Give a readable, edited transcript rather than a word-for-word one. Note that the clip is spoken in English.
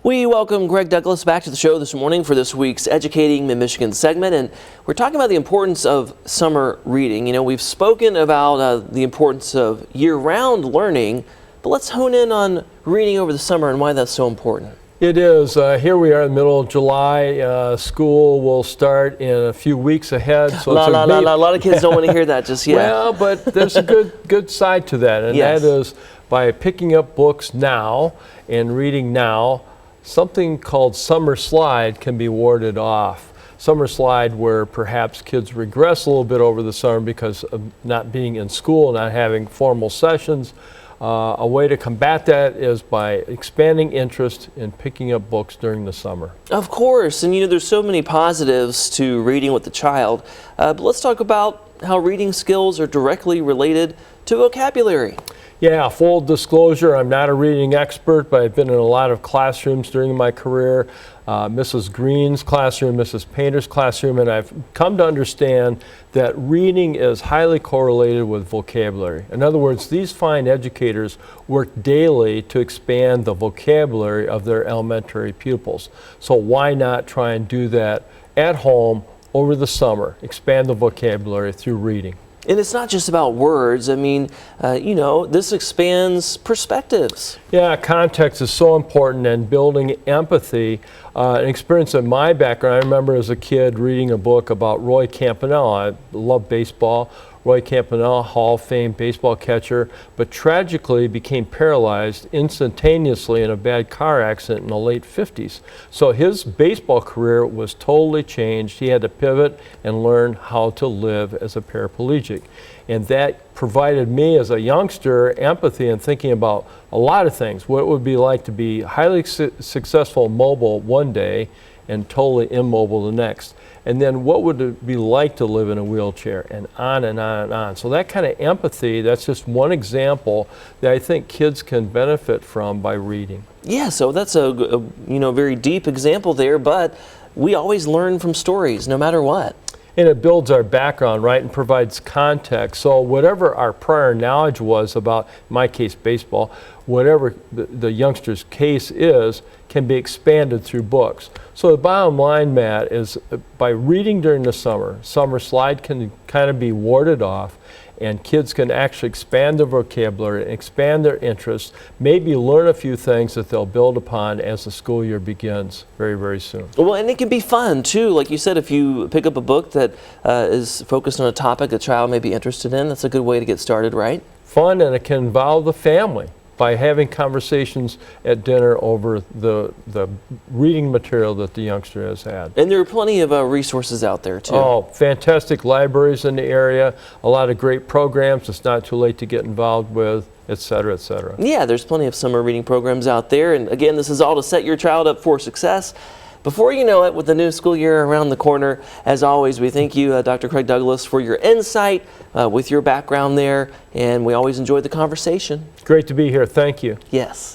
We welcome Greg Douglas back to the show this morning for this week's Educating Mid-Michigan segment, and we're talking about the importance of summer reading. You know, we've spoken about the importance of year-round learning, but let's hone in on reading over the summer and why that's so important. It is. Here we are in the middle of July. School will start in a few weeks ahead. So a lot of kids don't want to hear that just yet. Well, but there's a good side to that, and yes. that is by picking up books now and reading now, something called summer slide can be warded off. Summer slide, where perhaps kids regress a little bit over the summer because of not being in school, not having formal sessions. A way to combat that is by expanding interest in picking up books during the summer. Of course, and you know, there's so many positives to reading with the child, but let's talk about how reading skills are directly related to vocabulary. Yeah, full disclosure, I'm not a reading expert, but I've been in a lot of classrooms during my career, Mrs. Green's classroom, Mrs. Painter's classroom, and I've come to understand that reading is highly correlated with vocabulary. In other words, these fine educators work daily to expand the vocabulary of their elementary pupils. So why not try and do that at home over the summer, expand the vocabulary through reading? And it's not just about words. I mean, you know, this expands perspectives. Yeah, context is so important, and building empathy. An experience in my background, I remember as a kid reading a book about Roy Campanella. I love baseball. Roy Campanella, Hall of Fame baseball catcher, but tragically became paralyzed instantaneously in a bad car accident in the late 50s. So his baseball career was totally changed. He had to pivot and learn how to live as a paraplegic. And that provided me as a youngster empathy and thinking about a lot of things. What it would be like to be highly successful mobile one day and totally immobile the next. And then what would it be like to live in a wheelchair, and on and on and on. So that kind of empathy, that's just one example that I think kids can benefit from by reading. Yeah, so that's a you know, very deep example there, but we always learn from stories no matter what. And it builds our background, right, and provides context. So whatever our prior knowledge was about, in my case, baseball, whatever the youngster's case is, can be expanded through books. So the bottom line, Matt, is by reading during the summer, summer slide can kind of be warded off, and kids can actually expand their vocabulary and expand their interests, maybe learn a few things that they'll build upon as the school year begins very, very soon. Well, and it can be fun too. Like you said, if you pick up a book that is focused on a topic a child may be interested in, that's a good way to get started, right? Fun, and it can involve the family by having conversations at dinner over the reading material that the youngster has had. And there are plenty of resources out there too. Oh, fantastic libraries in the area, a lot of great programs it's not too late to get involved with, et cetera, et cetera. Yeah, there's plenty of summer reading programs out there. And again, this is all to set your child up for success. Before you know it, with the new school year around the corner, as always, we thank you, Dr. Craig Douglas, for your insight with your background there, and we always enjoy the conversation. Great to be here. Thank you. Yes.